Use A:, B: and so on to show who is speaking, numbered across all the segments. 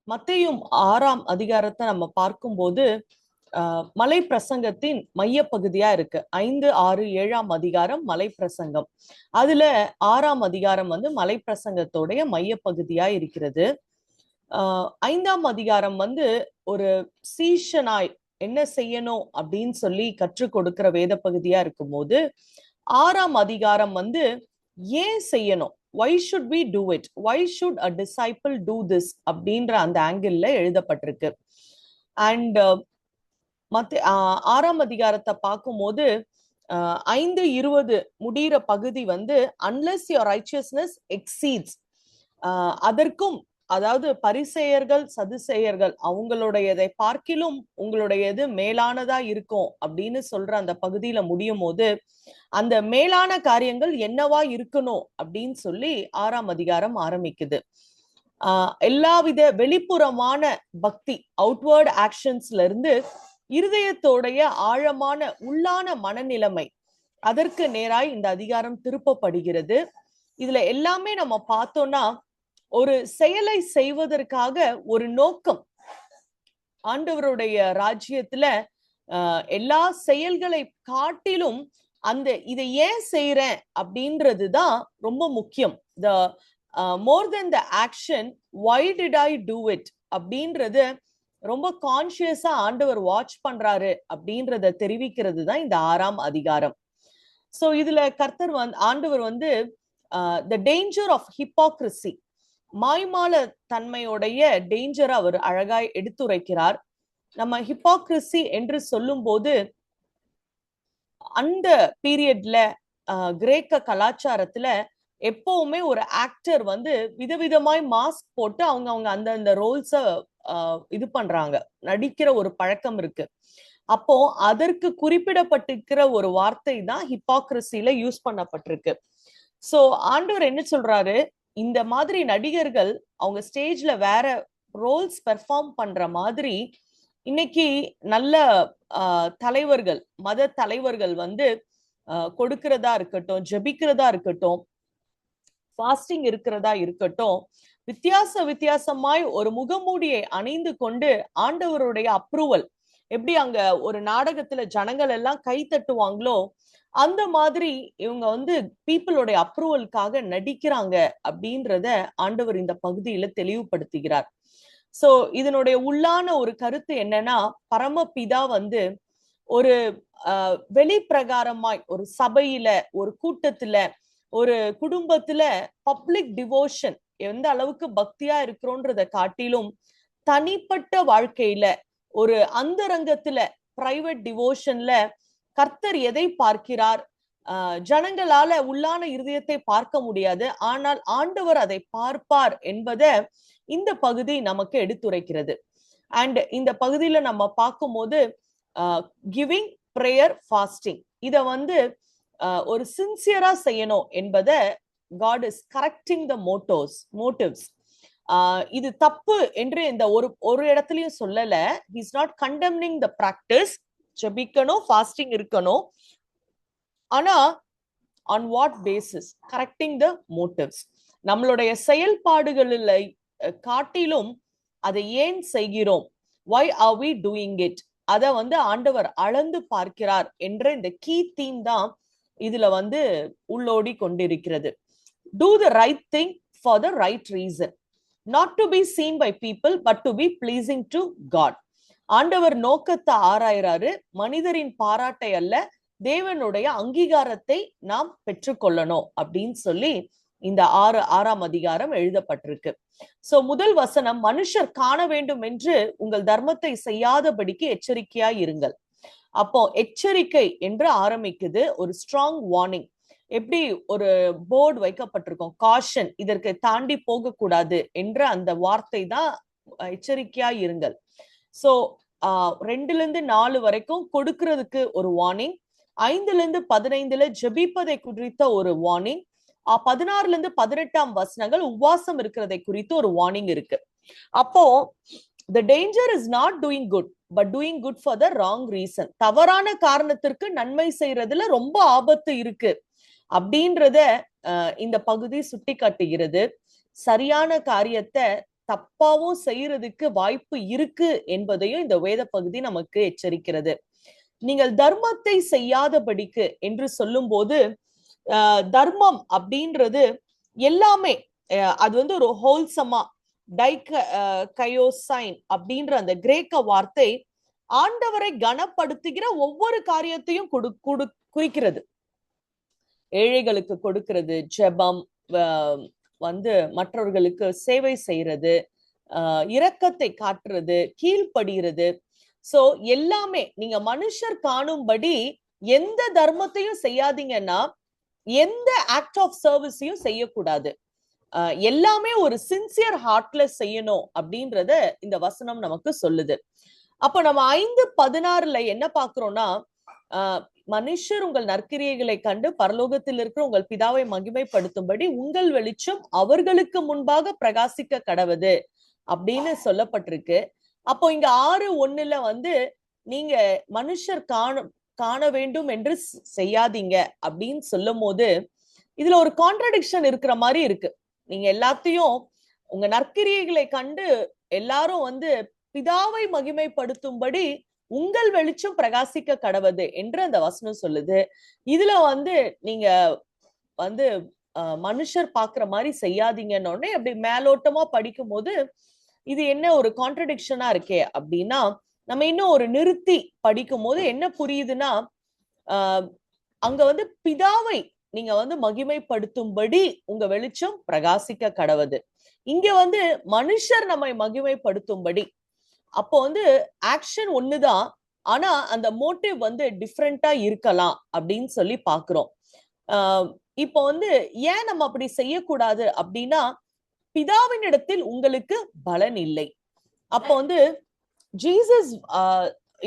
A: மத்தேயும் 6ஆம் அதிகாரத்தை நம்ம பார்க்கும்போது மலை பிரசங்கத்தின் மைய பகுதியா இருக்கு. 5, 6, 7ஆம் அதிகாரம் மலை பிரசங்கம். அதுல 6ஆம் அதிகாரம் வந்து மலை பிரசங்கத்தோடைய மைய பகுதியா இருக்கிறது. 5ஆம் அதிகாரம் வந்து ஒரு சீஷனாய் என்ன செய்யணும் அப்படின்னு சொல்லி கற்றுக் கொடுக்கிற வேத பகுதியா இருக்கும்போது 6ஆம் அதிகாரம் வந்து ஏன் செய்யணும், why should we do it, why should a disciple do this அப்படின்ற அந்த ஆங்கிள் எழுதப்பட்டிருக்கு. அண்ட் மத்த 6ஆம் அதிகாரத்தை பார்க்கும்போது 5:20 முடிகிற பகுதி வந்து unless your righteousness exceeds, அதற்கும் அதாவது பரிசேயர்கள் சதுசேயர்கள் அவங்களுடையதை பார்க்கிலும் உங்களுடையது மேலானதா இருக்கும் அப்படின்னு சொல்ற அந்த பகுதியில முடியும் போது அந்த மேலான காரியங்கள் என்னவா இருக்கணும் அப்படின்னு சொல்லி 6ஆம் அதிகாரம் ஆரம்பிக்குது. எல்லாவித வெளிப்புறமான பக்தி அவுட்வர்ட் ஆக்ஷன்ஸ்ல இருந்து இருதயத்தோடைய ஆழமான உள்ளான மனநிலைமை அதற்கு நேராய் இந்த அதிகாரம் திருப்பப்படுகிறது. இதுல எல்லாமே நம்ம பார்த்தோம்னா ஒரு செயலை செய்வதற்காக ஒரு நோக்கம், ஆண்டவருடைய ராஜ்யத்துல எல்லா செயல்களை காட்டிலும் அந்த இதை ஏன் செய்யறேன் அப்படின்றதுதான் ரொம்ப முக்கியம். The more then the action, why did I do it அப்படின்றது ரொம்ப கான்சியஸா ஆண்டவர் வாட்ச் பண்றாரு அப்படின்றத தெரிவிக்கிறது தான் இந்த 6ஆம் அதிகாரம். சோ இதுல கர்த்தர் ஆண்டவர் வந்து the danger of hypocrisy, மாய்மால தன்மையுடைய டேஞ்சரை அவர் அழகாய் எடுத்துரைக்கிறார். நம்ம ஹிப்போக்ரிசி என்று சொல்லும் போது அந்த பீரியட்ல கிரேக்க கலாச்சாரத்துல எப்பவுமே ஒரு ஆக்டர் வந்து விதவிதமாய் மாஸ்க் போட்டு அவங்க அந்த ரோல்ஸ இது பண்றாங்க, நடிக்கிற ஒரு பழக்கம் இருக்கு. அப்போ அதற்கு குறிப்பிடப்பட்டிருக்கிற ஒரு வார்த்தை தான் ஹிப்போக்ரிசில யூஸ் பண்ணப்பட்டிருக்கு. சோ ஆண்டவர் என்ன சொல்றாரு, இந்த மாதிரி நடிகர்கள் அவங்க ஸ்டேஜ்ல வேற ரோல்ஸ் பெர்ஃபார்ம் பண்ற மாதிரி இன்னைக்கு நல்ல தலைவர்கள், மத தலைவர்கள் வந்து கொடுக்கிறதா இருக்கட்டும், ஜெபிக்கிறதா இருக்கட்டும், ஃபாஸ்டிங் இருக்கிறதா இருக்கட்டும், வித்தியாசமாய் ஒரு முகமூடியை அணிந்து கொண்டு ஆண்டவருடைய அப்ரூவல், எப்படி அங்க ஒரு நாடகத்துல ஜனங்கள் எல்லாம் கை தட்டுவாங்களோ அந்த மாதிரி இவங்க வந்து பீப்புளுடைய அப்ரூவலுக்காக நடிக்கிறாங்க அப்படின்றத ஆண்டவர் இந்த பகுதியில தெளிவுபடுத்துகிறார். சோ இதனுடைய உள்ளான ஒரு கருத்து என்னன்னா, பரமபிதா வந்து ஒரு வெளிப்பிரகாரமாய் ஒரு சபையில, ஒரு கூட்டத்துல, ஒரு குடும்பத்துல பப்ளிக் டிவோஷன் எந்த அளவுக்கு பக்தியா இருக்கிறோன்றத காட்டிலும் தனிப்பட்ட வாழ்க்கையில ஒரு அந்தரங்கத்துல பிரைவேட் டிவோஷன்ல கர்த்தர் எதை பார்க்கிறார், ஜனங்களால உள்ளான இருதயத்தை பார்க்க முடியாது, ஆனால் ஆண்டவர் அதை பார்ப்பார் என்பதை இந்த பகுதி நமக்கு எடுத்துரைக்கிறது. அண்ட் இந்த பகுதியில நம்ம பார்க்கும்போது கிவிங், பிரேயர், ஃபாஸ்டிங் இத வந்து ஒரு சின்சியரா செய்யணும் என்பதை God is correcting the motives. இது தப்பு என்று இந்த ஒரு இடத்துலயும் சொல்லல. He is not condemning the practice. ஜெபிக்கணும், ஃபாஸ்டிங் இருக்கணும். ஆனா on what basis? Correcting the motives. நம்மளுடைய செயல்பாடுகளில் காட்டிலும் அதை ஏன் செய்கிறோம், why are we doing it, அத வந்து ஆண்டவர் அளந்து பார்க்கிறார் என்ற இந்த கீ தீம் தான் இதுல வந்து உள்ளோடி கொண்டிருக்கிறது. Do the right thing for the right reason, not to be seen by people but to be pleasing to God. ஆண்டவர் நோக்கத்தை ஆராய்றாரு, மனிதரின் பாராட்டை அல்ல, தேவனுடைய அங்கீகாரத்தை நாம் பெற்றுக்கொள்ளணும் அப்படின்னு சொல்லி இந்த 6ஆம் அதிகாரம் எழுதப்பட்டிருக்கு. சோ முதல் வசனம், மனுஷர் காண வேண்டும் என்று உங்கள் தர்மத்தை செய்யாதபடிக்கு எச்சரிக்கையாய் இருங்கள். அப்போ எச்சரிக்கை என்று ஆரம்பிக்குது, ஒரு ஸ்ட்ராங் வார்னிங். எப்படி ஒரு போர்டு வைக்கப்பட்டிருக்கும், காஷன், இதற்கு தாண்டி போக கூடாது என்ற அந்த வார்த்தை தான் எச்சரிக்கையாய் இருங்கள். சோ 2-4 வரைக்கும் கொடுக்கிறதுக்கு ஒரு வார்னிங், 5-15 ஜெபிப்பதை குறித்த ஒரு வார்னிங், 16-18 வசனங்கள் உபவாசம் இருக்கிறதை குறித்து ஒரு வார்னிங் இருக்கு. அப்போ the danger is not doing good but doing good for the wrong reason. தவறான காரணத்திற்கு நன்மை செய்யறதுல ரொம்ப ஆபத்து இருக்கு அப்படின்றத இந்த பகுதி சுட்டி காட்டுகிறது. சரியான காரியத்தை தப்பாவும் செய்யறதுக்கு வாய்ப்பு இருக்கு என்பதையும் இந்த வேத பகுதி நமக்கு எச்சரிக்கிறது. நீங்கள் தர்மத்தை செய்யாதபடிக்கு என்று சொல்லும் போது தர்மம் அப்படின்றது எல்லாமே அது வந்து ஒரு ஹோல்சமா டைகயோசைன் அப்படின்ற அந்த கிரேக்க வார்த்தை ஆண்டவரை கனப்படுத்துகிற ஒவ்வொரு காரியத்தையும் குறிக்கிறது. ஏழைகளுக்கு கொடுக்கிறது, ஜெபம், வந்து மற்றவர்களுக்கு சேவை செய்யறது, இரக்கத்தை காட்டுறது, கீழ்ப்படுகிறது. சோ எல்லாமே நீங்க மனுஷர் காணும்படி எந்த தர்மத்தையும் செய்யாதீங்கன்னா எந்த ஆக்ட் ஆஃப் சர்வீஸையும் செய்யக்கூடாது. எல்லாமே ஒரு சின்சியர் ஹார்ட்ல செய்யணும் அப்படின்றத இந்த வசனம் நமக்கு சொல்லுது. அப்ப நம்ம 5:16 என்ன பாக்குறோம்னா, மனுஷர் உங்கள் நற்கிரியைகளை கண்டு பரலோகத்தில் இருக்கிற உங்கள் பிதாவை மகிமைப்படுத்தும்படி உங்கள் வெளிச்சம் அவர்களுக்கு முன்பாக பிரகாசிக்க கடவுது அப்படின்னு சொல்லப்பட்டிருக்கு. அப்போ இங்க 6:1 வந்து நீங்க மனுஷர் காண வேண்டும் என்று செய்யாதீங்க அப்படின்னு சொல்லும் போது இதுல ஒரு கான்ட்ரடிக்ஷன் இருக்கிற மாதிரி இருக்கு. நீங்க எல்லாத்தையும் உங்க நற்கிரியைகளை கண்டு எல்லாரும் வந்து பிதாவை மகிமைப்படுத்தும்படி உங்கள் வெளிச்சம் பிரகாசிக்க கடவுது என்று அந்த வசனம் சொல்லுது. இதுல வந்து நீங்க வந்து மனுஷர் பாக்குற மாதிரி செய்யாதீங்கன்னு அப்படி மேலோட்டமா படிக்கும் போது இது என்ன ஒரு கான்ட்ரடிக்ஷனா இருக்கே அப்படின்னா, நம்ம இன்னும் ஒரு நிறுத்தி படிக்கும் போது என்ன புரியுதுன்னா, அங்க வந்து பிதாவை நீங்க வந்து மகிமைப்படுத்தும்படி உங்க வெளிச்சம் பிரகாசிக்க கடவுது. இங்க வந்து மனுஷர் நம்மை மகிமைப்படுத்தும்படி. அப்போ வந்து ஆக்ஷன் ஒண்ணுதான், ஆனா அந்த மோட்டிவ் வந்து டிஃப்ரெண்டா இருக்கலாம் அப்படின்னு சொல்லி பாக்குறோம். இப்போ வந்து ஏன் நம்ம அப்படி செய்யக்கூடாது அப்படின்னா, பிதாவின் இடத்தில் உங்களுக்கு பலன் இல்லை. அப்போ வந்து ஜீசஸ்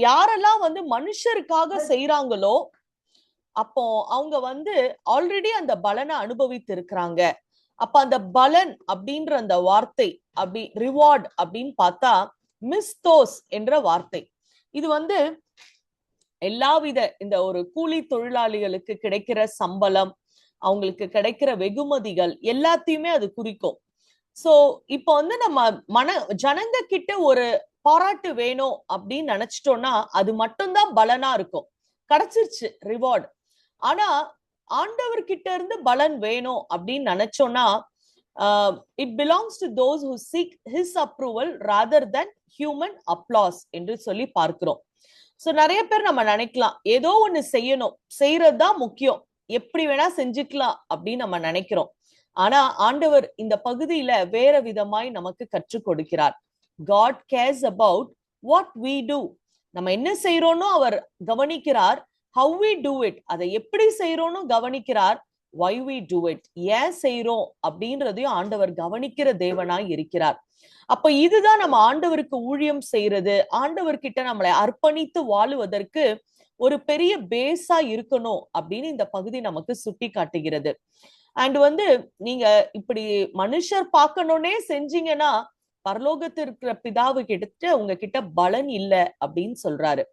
A: யாரெல்லாம் வந்து மனுஷருக்காக செய்யறாங்களோ அப்போ அவங்க வந்து ஆல்ரெடி அந்த பலனை அனுபவித்து இருக்கிறாங்க. அப்ப அந்த பலன் அப்படின்ற அந்த வார்த்தை அப்படி ரிவார்ட் அப்படின்னு பார்த்தா மிஸ்தோஸ் என்ற வார்த்தை. இது வந்து எல்லாவித இந்த ஒரு கூலி தொழிலாளிகளுக்கு கிடைக்கிற சம்பளம், அவங்களுக்கு கிடைக்கிற வெகுமதிகள் எல்லாத்தையுமே அது குறிக்கும். சோ இப்போ வந்து நம்ம ஜனங்க கிட்ட ஒரு பாராட்டு வேணும் அப்படின்னு நினைச்சிட்டோம்னா அது மட்டும்தான் பலனா இருக்கும், கிடைச்சிருச்சு ரிவார்டு. ஆனா ஆண்டவர் கிட்ட இருந்து பலன் வேணும் அப்படின்னு நினைச்சோம்னா it belongs to those who seek his approval rather than human applause என்று சொல்லி பார்க்கிறோம். சோ நிறைய பேர் நம்ம நினைக்கலாம் ஏதோ ஒண்ணு செய்யணும், செய்யறதுதான் முக்கியம், எப்படி வேணா செஞ்சுக்கலாம் அப்படின்னு நம்ம நினைக்கிறோம். ஆனா ஆண்டவர் இந்த பகுதியில வேற விதமாய் நமக்கு கற்றுக் கொடுக்கிறார். God cares about what we do. நம்ம என்ன செய்யறோம்னு அவர் கவனிக்கிறார். How we do it, அதை எப்படி செய்யறோம்னு கவனிக்கிறார். Why we do it, ஏன் செய்யறோம் அப்படின்றதையும் ஆண்டவர் கவனிக்கிற தேவனாய் இருக்கிறார். அப்ப இதுதான் நம்ம ஆண்டவருக்கு ஊழியம் செய்யறது, ஆண்டவர்கிட்ட நம்மளை அர்ப்பணித்து வாழுவதற்கு ஒரு பெரிய பேஸா இருக்கணும் அப்படின்னு இந்த பகுதி நமக்கு சுட்டி காட்டுகிறது. அண்ட் வந்து நீங்க இப்படி மனுஷர் பார்க்கணும்னே செஞ்சீங்கன்னா பரலோகத்தில் இருக்கிற பிதாவு கிட்ட உங்ககிட்ட பலன் இல்லை அப்படின்னு சொல்றாரு.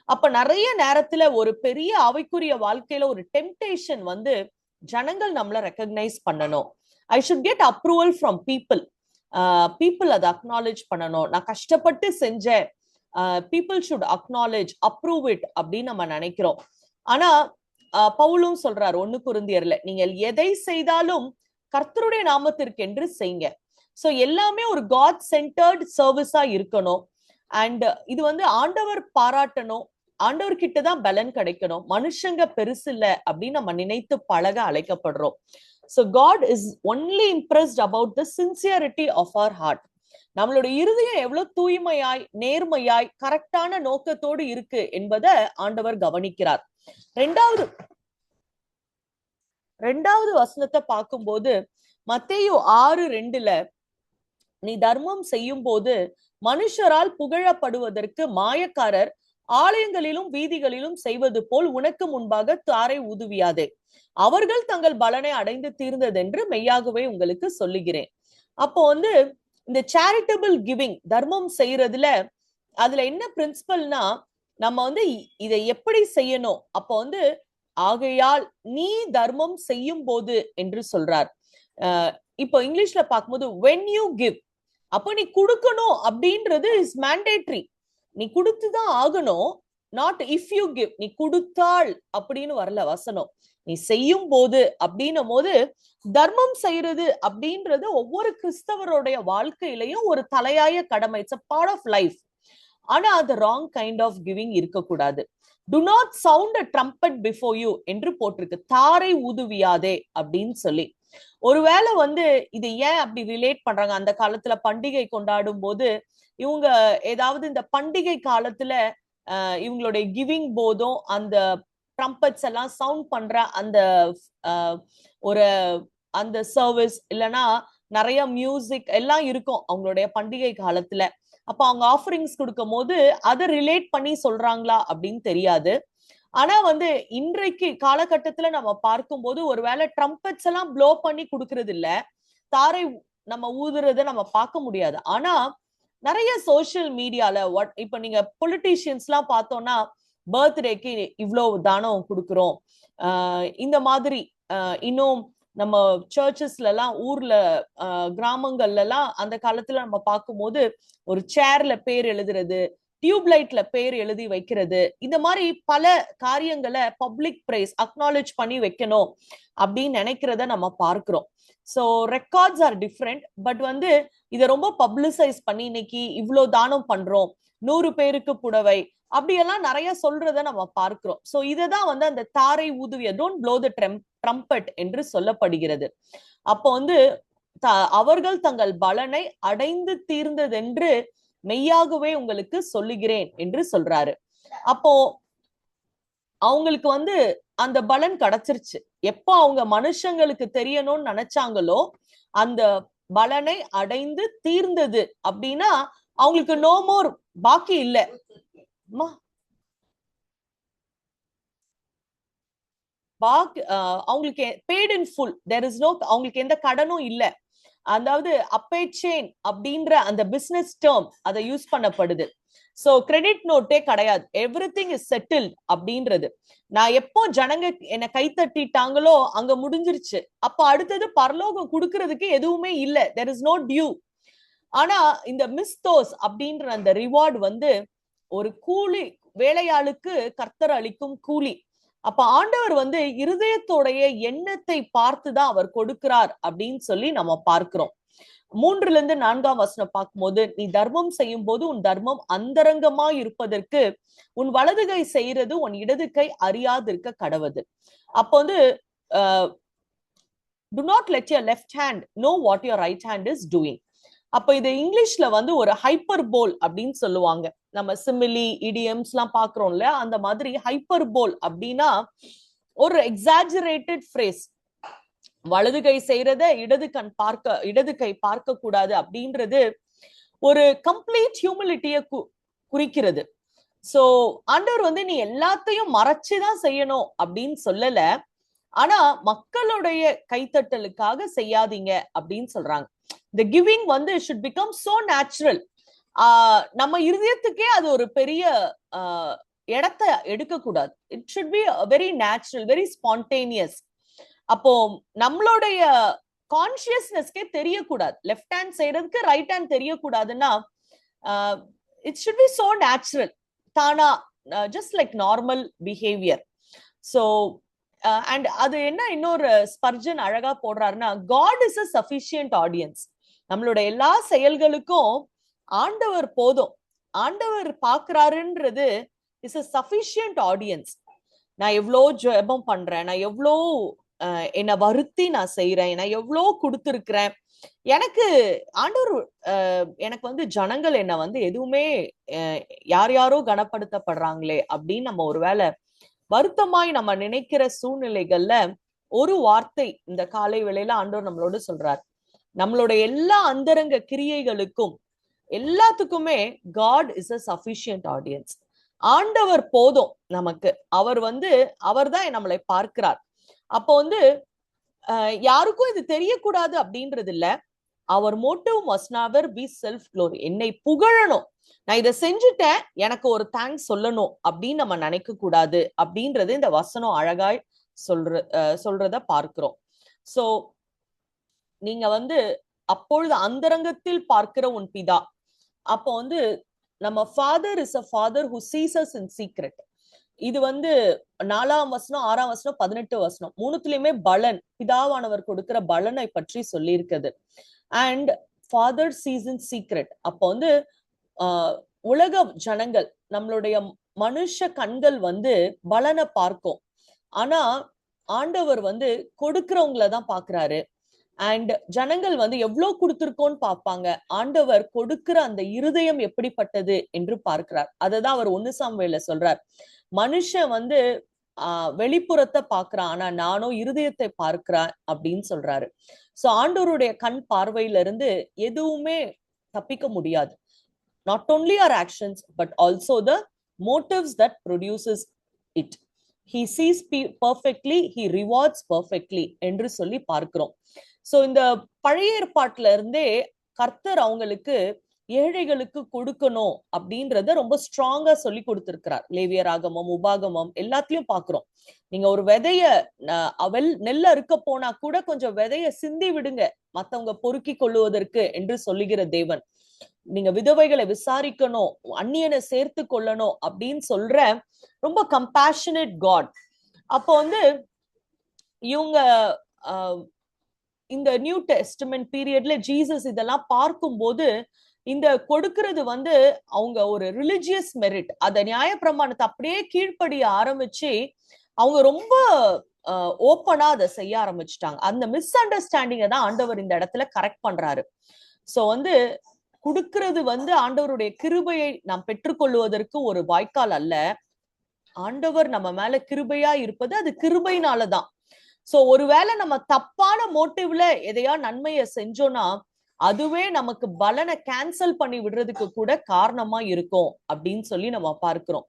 A: அப்ப நிறைய நேரத்துல ஒரு பெரிய ஆவிக்குரிய வாழ்க்கையில ஒரு டெம்டேஷன் வந்து ஜனங்கள் நம்மள ரெக்கக்னைஸ் பண்ணணும். I should get approval from people. People அதை அக்னாலேஜ் பண்ணணும். நான் கஷ்டப்பட்டு செஞ்சேன், people should acknowledge, approve it அப்படின்னு நம்ம நினைக்கிறோம். ஆனா பவுலும் சொல்றாரு 1 கொரிந்தியர்ல, நீங்கள் எதை செய்தாலும் கர்த்தருடைய நாமத்திற்கு என்று செய்யுங்க. சோ எல்லாமே ஒரு காட் சென்டர்ட் சர்வீஸா இருக்கணும். அண்ட் இது வந்து ஆண்டவர் பாராட்டணும், ஆண்டவர் கிட்டதான் பலன் கிடைக்கணும், மனுஷங்க பெருசு இல்ல அப்படின்னு நம்ம நினைத்து பழக அழைக்கப்படுறோம். So God is only impressed about the sincerity of our heart. நம்மளுடைய இருதயம் எவ்வளவு தூய்மையாய் நேர்மையாய் கரெக்டான நோக்கத்தோடு இருக்கு என்பதை ஆண்டவர் கவனிக்கிறார். ரெண்டாவது வசனத்தை பார்க்கும்போது மத்தேயு 6:2 நீ தர்மம் செய்யும் போது மனுஷரால் புகழப்படுவதற்கு மாயக்காரர் ஆலயங்களிலும் வீதிகளிலும் செய்வது போல் உனக்கு முன்பாக தாரை ஊதுவியாதே, அவர்கள் தங்கள் பலனை அடைந்து தீர்ந்ததென்று மெய்யாகவே உங்களுக்கு சொல்லுகிறேன். அப்போ வந்து இந்த சேரிட்டபிள் கிவிங், தர்மம் செய்யறதுல அதுல என்ன பிரின்சிபல்னா நம்ம வந்து இதை எப்படி செய்யணும். அப்போ வந்து ஆகையால் நீ தர்மம் செய்யும் போது என்று சொல்றார். இப்போ இங்கிலீஷ்ல பார்க்கும்போது when you give, அப்ப நீ கொடுக்கணும் அப்படின்றது இஸ் மேண்டேட்ரி. நீ கொடுத்துதான் ஆகணும். Not if you give. நீ கொடுத்தாள் அப்படின்னு வரல வசனம். நீ செய்யும் போது அப்படின்னும் போது தர்மம் செய்யறது அப்படின்றது ஒவ்வொரு கிறிஸ்தவருடைய வாழ்க்கையிலையும் ஒரு தலையாய கடமை. It's a part of life. ஆனா அது ராங் கைண்ட் ஆஃப் கிவிங் இருக்கக்கூடாது. To not sound a trumpet before you என்று போட்டிருக்கு. தாரை ஊதுவியாதே அப்படின்னு சொல்லி. ஒருவேளை இது ஏன் அப்படி ரிலேட் பண்றாங்க? அந்த காலத்துல பண்டிகை கொண்டாடும் போது இவங்க ஏதாவது இந்த பண்டிகை காலத்துல இவங்களுடைய கிவிங் போதும் அந்த ட்ரம்பட்ஸ் எல்லாம் சவுண்ட் பண்ற அந்த ஒரு அந்த சர்வீஸ் இல்லைன்னா நிறைய மியூசிக் எல்லாம் இருக்கும் அவங்களுடைய பண்டிகை காலத்துல. அப்ப அவங்க ஆஃபரிங்ஸ் கொடுக்கும் போது அதை ரிலேட் பண்ணி சொல்றாங்களா அப்படின்னு தெரியாது. ஆனா இன்றைக்கு காலகட்டத்துல நம்ம பார்க்கும்போது ஒருவேளை ட்ரம்பட்ஸ் எல்லாம் ப்ளோ பண்ணி கொடுக்கறது இல்ல, தாரை நம்ம ஊதுறத நம்ம பார்க்க முடியாது. ஆனா நிறைய சோசியல் மீடியால இப்ப நீங்க பொலிட்டீஷியன்ஸ் எல்லாம் பார்த்தோம்னா பர்த்டேக்கு இவ்வளவு தானம் கொடுக்குறோம், இந்த மாதிரி இன்னும் நம்ம சர்ச்சஸ்ல எல்லாம் ஊர்ல கிராமங்கள்ல எல்லாம் அந்த காலத்துல நம்ம பார்க்கும்போது ஒரு சேர்ல பேர் எழுதுறது, டியூப்லைட்ல பேர் எழுதி வைக்கிறது, இந்த மாதிரி பல காரியங்களை பப்ளிக் பிரைஸ் அக்னாலேஜ் பண்ணி வைக்கணும் அப்படின்னு நினைக்கிறத நம்ம பார்க்கிறோம். So records are different. But இதை ரொம்ப பப்ளிசைஸ் பண்ணி இன்னைக்கு இவ்வளோ தானம் பண்றோம், 100 பேருக்கு புடவை, அப்படியெல்லாம் நிறைய சொல்றத நம்ம பார்க்கிறோம். ஸோ இதைதான் அந்த தாரை ஊதுவிய, டோன்ட் ப்ளோ த ட்ரம்பட் என்று சொல்லப்படுகிறது. அப்போ அவர்கள் தங்கள் பலனை அடைந்து தீர்ந்ததென்று மெய்யாகவே உங்களுக்கு சொல்லுகிறேன் என்று சொல்றாரு. அப்போ அவங்களுக்கு அந்த பலன் கிடைச்சிருச்சு. எப்போ அவங்க மனுஷங்களுக்கு தெரியணும்னு நினைச்சாங்களோ அந்த பலனை அடைந்து தீர்ந்தது அப்படின்னா அவங்களுக்கு நோ மோர், பாக்கி இல்லை. அவங்களுக்கு paid in full, there is no, அவங்களுக்கு எந்த கடனும் இல்ல. அதாவது அப்பேச்சேன் அப்படின்ற அந்த பிசினஸ் டேர்ம் அதை யூஸ் பண்ணப்படுது. சோ கிரெடிட் நோட்டே கிடையாது, எவ்ரிதிங் இஸ் செட்டில்ட் அப்படின்றது. நான் எப்போ ஜனங்க என்ன கை தட்டிட்டாங்களோ அங்க முடிஞ்சிருச்சு. அப்ப அடுத்தது பரலோகம் கொடுக்கறதுக்கு எதுவுமே இல்ல, there is no due. ஆனா இந்த மிஸ்தோஸ் அப்படின்ற அந்த ரிவார்டு ஒரு கூலி, வேலையாளுக்கு கர்த்தர் அளிக்கும் கூலி. அப்ப ஆண்டவர் இருதயத்தோடைய எண்ணத்தை பார்த்துதான் அவர் கொடுக்கிறார் அப்படின்னு சொல்லி நம்ம பார்க்கிறோம். 3-4 பார்க்கும்போது, நீ தர்மம் செய்யும் போது உன் தர்மம் அந்தரங்கமா இருப்பதற்கு உன் வலது கை செய்யறது உன் இடது கை அறியாதிருக்க கடவுது. அப்போ do not let your left hand know what your right hand is doing. அப்ப இது இங்கிலீஷ்ல ஒரு ஹைப்பர்போல் அப்படின்னு சொல்லுவாங்க. நம்ம சிமிலி இடியம்ஸ் எல்லாம் பாக்குறோம்ல, அந்த மாதிரி ஹைப்பர்போல் அப்படின்னா ஒரு எக்ஸாஜரேட்டட் ஃப்ரேஸ். வலது கை செய்யறத இடது கை பார்க்க கூடாது அப்படின்றது ஒரு கம்ப்ளீட் ஹியூமிலிட்டிய குறிக்கிறது. சோ ஆண்டவர் நீ எல்லாத்தையும் மறைச்சுதான் செய்யணும் அப்படின்னு சொல்லல, ஆனா மக்களுடைய கைத்தட்டலுக்காக செய்யாதீங்க அப்படின்னு சொல்றாங்க. இந்த giving should become so natural. நம்ம இருதயத்துக்கே அது ஒரு பெரிய இடத்தை எடுக்க கூடாது. It should be very natural, very spontaneous. அப்போ நம்மளுடைய கான்சியஸ்னஸ்க்கே தெரியக்கூடாது, லெஃப்ட் ஹேண்ட் செய்யறதுக்கு ரைட் ஹேண்ட் தெரியக்கூடாதுன்னா it should be so natural, தானா, just like normal behavior. So and அது என்ன இன்னொரு ஸ்பர்ஜன் அழகா போடுறாருன்னா, God is a sufficient audience. நம்மளோட எல்லா செயல்களுக்கும் ஆண்டவர் போதும், ஆண்டவர் பாக்குறாருன்றது இஸ் a sufficient audience. நான் எவ்வளோ ஜெபம் பண்றேன், நான் எவ்வளோ என்னை வருத்தி நான் செய்யறேன், நான் எவ்வளோ கொடுத்துருக்கிறேன், எனக்கு ஆண்டவர் எனக்கு ஜனங்கள் என்ன எதுவுமே யார் யாரோ கனப்படுத்தப்படுறாங்களே அப்படின்னு நம்ம ஒருவேளை வருத்தமாய் நம்ம நினைக்கிற சூழ்நிலைகள்ல ஒரு வார்த்தை இந்த காலை வேளையில ஆண்டவர் நம்மளோட சொல்றார். நம்மளுடைய எல்லா அந்தரங்க கிரியைகளுக்கும் எல்லாத்துக்குமே God is a sufficient audience. ஆண்டவர் போதும் நமக்கு. அவர் அவர் தான் நம்மளை பார்க்கிறார். அப்போ யாருக்கும் இது தெரியக்கூடாது அப்படின்றது இல்ல. அவர் motive must never be self glory. என்னை புகழணும், நான் இதை செஞ்சுட்டேன், எனக்கு ஒரு தேங்க்ஸ் சொல்லணும் அப்படின்னு நம்ம நினைக்க கூடாது அப்படின்றது இந்த வசனம் அழகாய் சொல்றத பார்க்கிறோம். சோ நீங்க அப்பொழுது அந்தரங்கத்தில் பார்க்கிற உன் பிதா. அப்போ வந்து நம்ம father is a father who sees us in secret. இது வந்து 4ஆம் வசனம், 6ஆம் வசனம், 18 வசனம் மூணுத்துலயுமே பலன், பிதாவானவர் கொடுக்கிற பலனை பற்றி சொல்லி இருக்குது. And father sees in secret. அப்போ வந்து உலக ஜனங்கள், நம்மளுடைய மனுஷ கண்கள் வந்து பலனை பார்க்கும். ஆனா ஆண்டவர் வந்து கொடுக்கிறவங்கள தான் பாக்குறாரு. அண்ட் ஜனங்கள் வந்து எவ்வளவு கொடுத்திருக்கோன்னு பார்ப்பாங்க. ஆண்டவர் கொடுக்கிற அந்த இருதயம் எப்படிப்பட்டது என்று பார்க்கிறார். அததான் அவர் 1 சாமுவேல்ல சொல்றார். மனுஷன் வந்து வெளிப்புறத்தை பார்க்கிறான், ஆனா நானும் இருதயத்தை பார்க்கிறேன் அப்படின்னு சொல்றாரு. சோ ஆண்டவருடைய கண் பார்வையில இருந்து எதுவுமே தப்பிக்க முடியாது. Not only our actions but also the motives that produces it. He sees perfectly, he rewards perfectly என்று சொல்லி பார்க்கிறோம். சோ இந்த பழைய ஏற்பாட்டுல இருந்தே கர்த்தர் அவங்களுக்கு ஏழைகளுக்கு கொடுக்கணும் அப்படின்றத ரொம்ப ஸ்ட்ராங்கா சொல்லி கொடுத்திருக்கிறார். லேவியராகமம், உபாகமம் எல்லாத்தையும் பாக்குறோம். நீங்க ஒரு விதைய நெல்ல அறுக்க போனா கூட கொஞ்சம் விதைய சிந்தி விடுங்க மத்தவங்க பொறுக்கி கொள்ளுவதற்கு என்று சொல்லுகிற தேவன். நீங்க விதவைகளை விசாரிக்கணும், அந்நியனை சேர்த்து கொள்ளணும் அப்படின்னு சொல்ற ரொம்ப கம்பேஷனேட் காட். அப்போ வந்து இவங்க இந்த நியூ டெஸ்டமென்ட் பீரியட்ல ஜீசஸ் இதெல்லாம் பார்க்கும்போது இந்த கொடுக்கிறது வந்து அவங்க ஒரு ரிலிஜியஸ் மெரிட், அத நியாயப்பிரமாணத்தை அப்படியே கீழ்ப்படிய ஆரம்பிச்சு அவங்க ரொம்ப ஓப்பனா அதை செய்ய ஆரம்பிச்சுட்டாங்க. அந்த மிஸ் அண்டர்ஸ்டாண்டிங்கை தான் ஆண்டவர் இந்த இடத்துல கரெக்ட் பண்றாரு. சோ வந்து கொடுக்கிறது வந்து ஆண்டவருடைய கிருபையை நாம் பெற்றுக்கொள்வதற்கு ஒரு வாய்க்கால் அல்ல. ஆண்டவர் நம்ம மேல கிருபையா இருப்பது அது கிருபையினாலதான். சோ ஒருவேளை நம்ம தப்பான மோட்டிவ்ல எதையா நன்மையை செஞ்சோம்னா அதுவே நமக்கு பலனை கேன்சல் பண்ணி விடுறதுக்கு கூட காரணமா இருக்கும் அப்படின்னு சொல்லி நம்ம பார்க்கிறோம்.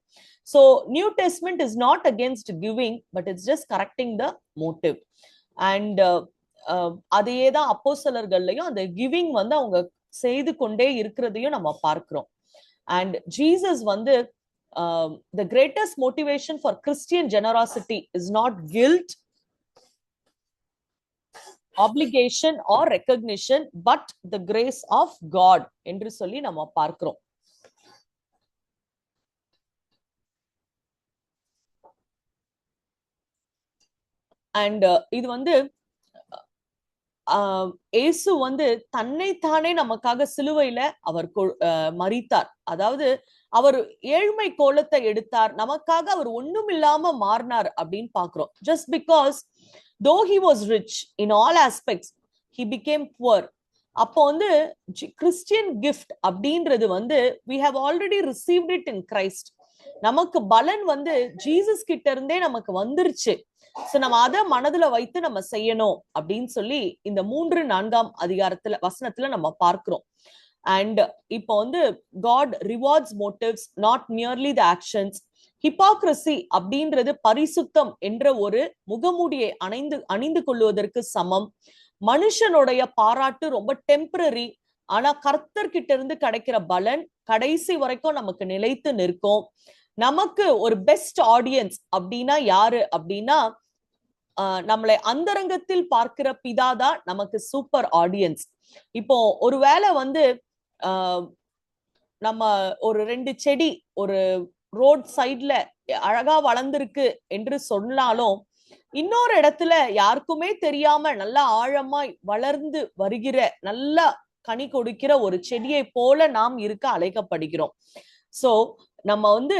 A: So new testament is not against giving, but it's just correcting the motive. And அதையே தான் அப்போஸ்தலர்கள்லயும் அந்த கிவிங் வந்து அவங்க செய்து கொண்டே இருக்கிறதையும் நம்ம பார்க்கிறோம். அண்ட் ஜீசஸ் வந்து the greatest motivation for Christian generosity is not guilt, obligation or recognition, but the grace of God என்று சொல்லி நம்ம பார்க்கிறோம். அண்ட் இது வந்து இயேசு வந்து தன்னைத்தானே நமக்காக சிலுவையில அவர் மரித்தார். அதாவது அவர் ஏழ்மை கோலத்தை எடுத்தார், நமக்காக அவர் ஒண்ணும் இல்லாம மாறினார் அப்படின்னு பாக்குறோம். just because though he was rich in all aspects, he became poor. அப்போ வந்து கிறிஸ்டியன் கிஃப்ட் அப்படின்றது வந்து we have already received it in Christ. நமக்கு பலன் வந்து ஜீசஸ் கிட்ட இருந்தே நமக்கு வந்துருச்சு. சோ நம்ம அதை மனதுல வைத்து நம்ம செய்யணும் அப்படின்னு சொல்லி இந்த 3-4ஆம் அதிகாரத்துல வசனத்துல நம்ம பார்க்கிறோம். அண்ட் இப்போ வந்து God rewards motives, not merely the actions. Hypocrisy அப்படின்றது பரிசுத்தம் என்ற ஒரு முகமூடியை அணிந்து கொள்வதற்கு சமம். மனுஷனுடைய பாராட்டு ரொம்ப டெம்பரரி, ஆனா கர்த்தர்கிட்ட இருந்து கிடைக்கிற பலன் கடைசி வரைக்கும் நமக்கு நிலைத்து நிற்கும். நமக்கு ஒரு பெஸ்ட் ஆடியன்ஸ் அப்படின்னா யாரு அப்படின்னா நம்மளை அந்தரங்கத்தில் பார்க்கிற பிதாதான் நமக்கு சூப்பர் ஆடியன்ஸ். இப்போ ஒருவேளை வந்து நம்ம ஒரு 2 செடி ஒரு ரோட் சைட்ல அழகா வளர்ந்திருக்கு என்று சொன்னாலும் இன்னொரு இடத்துல யாருக்குமே தெரியாம நல்லா ஆழமாய் வளர்ந்து வருகிற நல்லா கனி கொடுக்கிற ஒரு செடியை போல நாம் இருக்க அழைக்கப்படுகிறோம். சோ நம்ம வந்து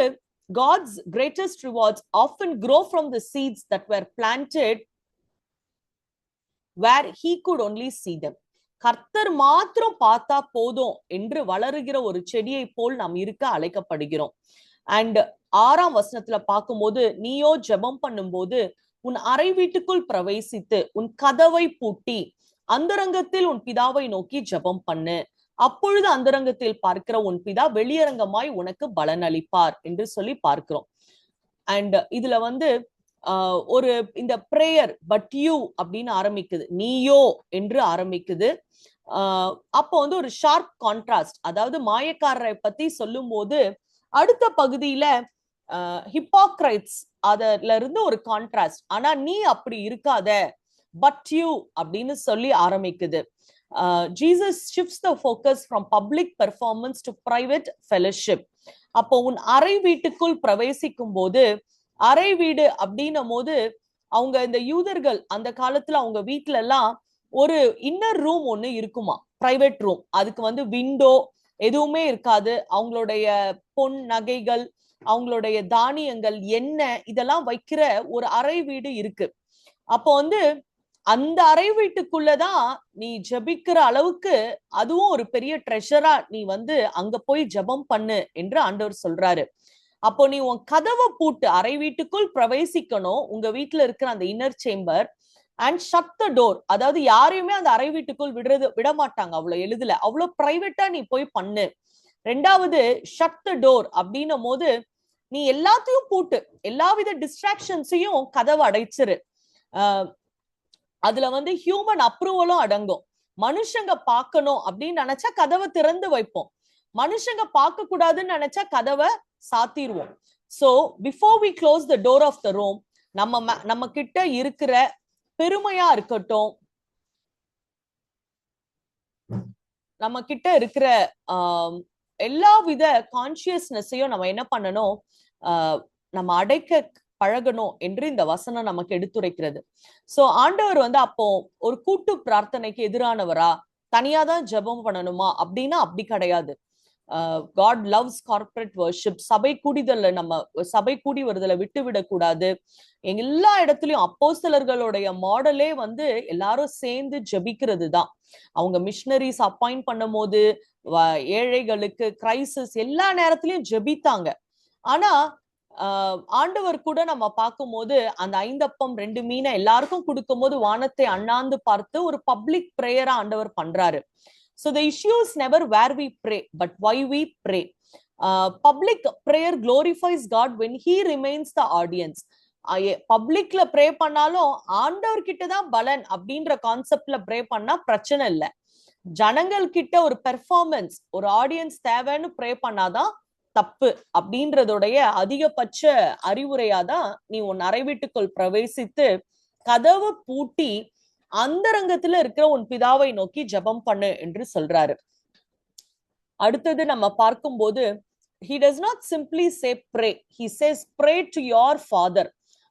A: God's greatest rewards often grow from the seeds that were planted where he could only see them. கர்த்தர் மாத்திரம் பார்த்தா போதும் என்று வளருகிற ஒரு செடியை போல் நாம் இருக்க அழைக்கப்படுகிறோம். அண்ட் 6ஆம் வசனத்துல பார்க்கும்போது, நீயோ ஜெபம் பண்ணும்போது உன் அறை வீட்டுக்குள் பிரவேசித்து உன் கதவை பூட்டி அந்தரங்கத்தில் உன் பிதாவை நோக்கி ஜெபம் பண்ணு. அப்பொழுது அந்தரங்கத்தில் பார்க்கிற உன் பிதா வெளியரங்கமாய் உனக்கு பலன் அளிப்பார் என்று சொல்லி பார்க்கிறோம். அண்ட் இதுல வந்து ஒரு இந்த பிரேயர் பட் யூ அப்படின்னு ஆரம்பிக்குது, நீயோ என்று ஆரம்பிக்குது. அப்போ வந்து ஒரு ஷார்ப் கான்ட்ராஸ்ட், அதாவது மாயக்காரரை பத்தி சொல்லும் போது அடுத்த பகுதியில ஹிப்போக்ரைட்ஸ் அதுல இருந்து ஒரு கான்ட்ராஸ்ட், ஆனா நீ அப்படி இருக்காத பட் யூ அப்படின்னு சொல்லி ஆரம்பிக்குது. Jesus shifts the focus from public performance to private fellowship. அப்போ உன் அறை வீட்டுக்குள் பிரவேசிக்கும் போது, அறை வீடு அப்படின்னும் போது அவங்க இந்த யூதர்கள் அந்த காலத்துல அவங்க வீட்டுல எல்லாம் ஒரு இன்னர் ரூம் ஒண்ணு இருக்குமா, பிரைவேட் ரூம். அதுக்கு வந்து விண்டோ எதுவுமே இருக்காது. அவங்களுடைய பொன் நகைகள், அவங்களுடைய தானியங்கள், எண்ணெய் இதெல்லாம் வைக்கிற ஒரு அறை வீடு இருக்கு. அப்போ வந்து அந்த அறை வீட்டுக்குள்ளதான் நீ ஜெபிக்கிற அளவுக்கு அதுவும் ஒரு பெரிய ட்ரெஷரா நீ வந்து அங்க போய் ஜெபம் பண்ணு என்று ஆண்டவர் சொல்றாரு. அப்போ நீ உன் கதவை பூட்டு, அறை வீட்டுக்குள் பிரவேசிக்கணும், உங்க வீட்டுல இருக்கிற அந்த inner chamber, and shut the door. அதாவது யாரையுமே அந்த அறை வீட்டுக்குள் விட மாட்டாங்க அவ்வளவு எளிதில். அவ்வளவு பிரைவேட்டா நீ போய் பண்ணு. ரெண்டாவது, ஷட் த டோர் அப்படின்னும் போது நீ எல்லாத்தையும் பூட்டு, எல்லாவித டிஸ்ட்ராக்ஷன்ஸையும் கதவை அடைச்சிரு. அதுல வந்து ஹியூமன் அப்ரூவலும் அடங்கும். மனுஷங்க பார்க்கணும் அப்படின்னு நினைச்சா கதவை திறந்து வைப்போம், மனுஷங்க பார்க்க கூடாதுன்னு நினைச்சா கதவை சாத்திடுவோம். So before we close the door of the room, நம்ம கிட்ட இருக்கிற பெருமையா இருக்கட்டும், நம்ம கிட்ட இருக்கிற எல்லா வித கான்சியஸ்னஸையும் நம்ம என்ன பண்ணணும், நம்ம அடைக்க பழகணும் என்று இந்த வசனம் நமக்கு எடுத்துரைக்கிறது. சோ ஆண்டவர் வந்து அப்போ ஒரு கூட்டு பிரார்த்தனைக்கு எதிரானவரா, தனியாதான் ஜெபம் பண்ணணுமா அப்படின்னா அப்படி கிடையாது. God loves corporate worship. சபை கூடிதல்ல, நம்ம சபை கூடி வருதல விட்டு விடக்கூடாது. எல்லா இடத்துலயும் அப்போஸ்தலர்களுடைய மாடலே வந்து எல்லாரும் சேர்ந்து ஜெபிக்கிறது தான். அவங்க மிஷனரிஸ் அப்பாயிண்ட் பண்ணும் போது ஏழைகளுக்கு கிரைசிஸ் எல்லா நேரத்திலயும் ஜெபித்தாங்க. ஆனா ஆண்டவர் கூட நம்ம பார்க்கும் போது அந்த 5 அப்பம் 2 மீனை எல்லாருக்கும் கொடுக்கும் போது வானத்தை அண்ணாந்து பார்த்து ஒரு பப்ளிக் பிரேயரா ஆண்டவர் பண்றாரு. So the issue is never where we pray, but why we pray. Public prayer glorifies God when he remains the audience. பப்ளிக்ல ப்ரே பண்ணாலும் ஆண்டவர் கிட்டதான் பலன் அப்படின்ற கான்செப்ட்ல ப்ரே பண்ணா பிரச்சனை இல்லை. ஜனங்கள் கிட்ட ஒரு பெர்ஃபார்மன்ஸ், ஒரு ஆடியன்ஸ் தேவைன்னு ப்ரே பண்ணாதான் தப்பு அப்படின்றதுடைய அதிகபட்ச அறிவுரையாதான் நீ உன் அறை வீட்டுக்குள் பிரவேசித்து கதவை பூட்டி அந்தரங்கத்துல இருக்கிற உன் பிதாவை நோக்கி ஜெபம் பண்ணு என்று சொல்றாரு. அடுத்தது நம்ம பார்க்கும்போது, he does not simply say pray, he says pray to your father.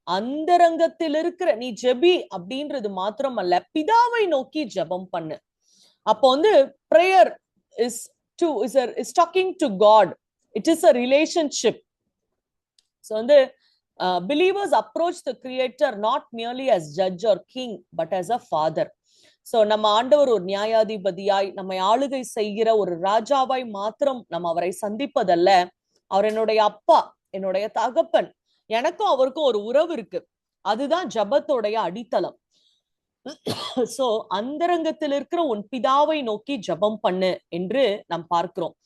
A: அந்தரங்கத்தில் இருக்கிற நீ ஜெபி அப்படின்றது மாத்திரம் அல்ல, பிதாவை நோக்கி ஜெபம் பண்ணு. அப்போ வந்து prayer is talking to God. It is a relationship. So வந்து believers approach the creator not merely as judge or king but as a father. So நம்ம ஆண்டவர் ஒரு நியாயாதிபதியாய் நம்மை ஆளுகை செய்கிற ஒரு ராஜாவாய் மாத்திரம் நம்ம அவரை சந்திப்பதல்ல, அவர் என்னுடைய அப்பா, என்னுடைய தகப்பன், எனக்கும் அவருக்கும் ஒரு உறவு இருக்கு. அதுதான் ஜபத்தோடைய அடித்தளம். சோ அந்தரங்கத்தில் இருக்கிற உன் பிதாவை நோக்கி ஜபம் பண்ணு என்று நாம் பார்க்கிறோம்.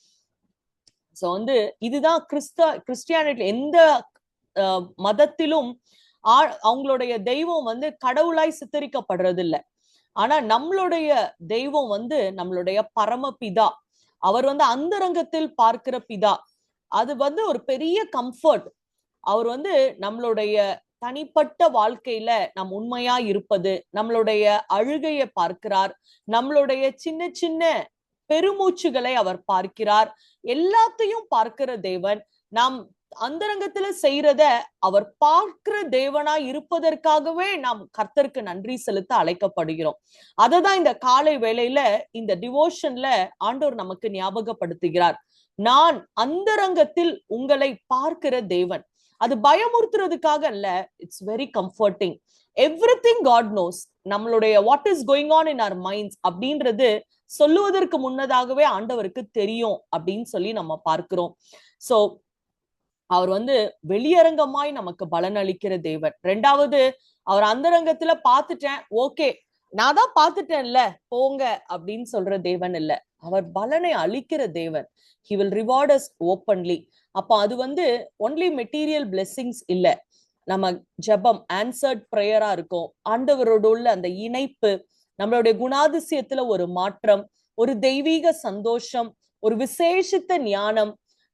A: சோ வந்து இதுதான் கிறிஸ்டியானிட்டி. எந்த மதத்திலும் அவங்களுடைய தெய்வம் வந்து கடவுளாய் சித்தரிக்கப்படுறது இல்லை. ஆனா நம்மளுடைய தெய்வம் வந்து நம்மளுடைய பரமபிதா. அவர் வந்து அந்தரங்கத்தில் பார்க்கிற பிதா. அது வந்து ஒரு பெரிய கம்ஃபர்ட். அவர் வந்து நம்மளுடைய தனிப்பட்ட வாழ்க்கையில நம் உண்மையா இருப்பது, நம்மளுடைய அழுகையை பார்க்கிறார், நம்மளுடைய சின்ன சின்ன பெருமூச்சுகளை அவர் பார்க்கிறார், எல்லாத்தையும் பார்க்கிற தேவன். நாம் அந்தரங்கத்துல செய்யறத அவர் பார்க்கிற தேவனா இருப்பதற்காகவே நாம் கர்த்தருக்கு நன்றி செலுத்த அழைக்கப்படுகிறோம். அததான் இந்த காலை வேளையில இந்த டிவோஷன்ல ஆண்டவர் நமக்கு ஞாபகப்படுத்துகிறார். நான் அந்தரங்கத்தில் உங்களை பார்க்கிற தேவன். அது பயமுறுத்துறதுக்காக அல்ல, it's very comforting. Everything God knows. நம்மளுடைய what is going on in our minds அப்படின்றது சொல்லுவதற்கு முன்னதாகவே ஆண்டவருக்கு தெரியும் அப்படின்னு சொல்லி நம்ம பார்க்கிறோம். சோ அவர் வந்து வெளியரங்கமாய் நமக்கு பலன் அளிக்கிற தேவன். ரெண்டாவது, அவர் அந்தரங்கத்துல பார்த்துட்டேன், ஓகே நான் தான் பார்த்துட்டேன்ல போங்க அப்படின்னு சொல்ற தேவன் இல்ல, அவர் பலனை அளிக்கிற தேவன். he will reward us openly. அப்ப அது வந்து ஒன்லி மெட்டீரியல் பிளெஸிங்ஸ் இல்ல, நம்ம ஜெபம் ஆன்சர்ட் பிரேயரா இருக்கும். ஆண்டவரோடு உள்ள அந்த இணைப்பு, நம்மளுடைய குணாதிசயத்துல ஒரு மாற்றம், ஒரு தெய்வீக சந்தோஷம், ஒரு விசேஷித்த ஞானம்.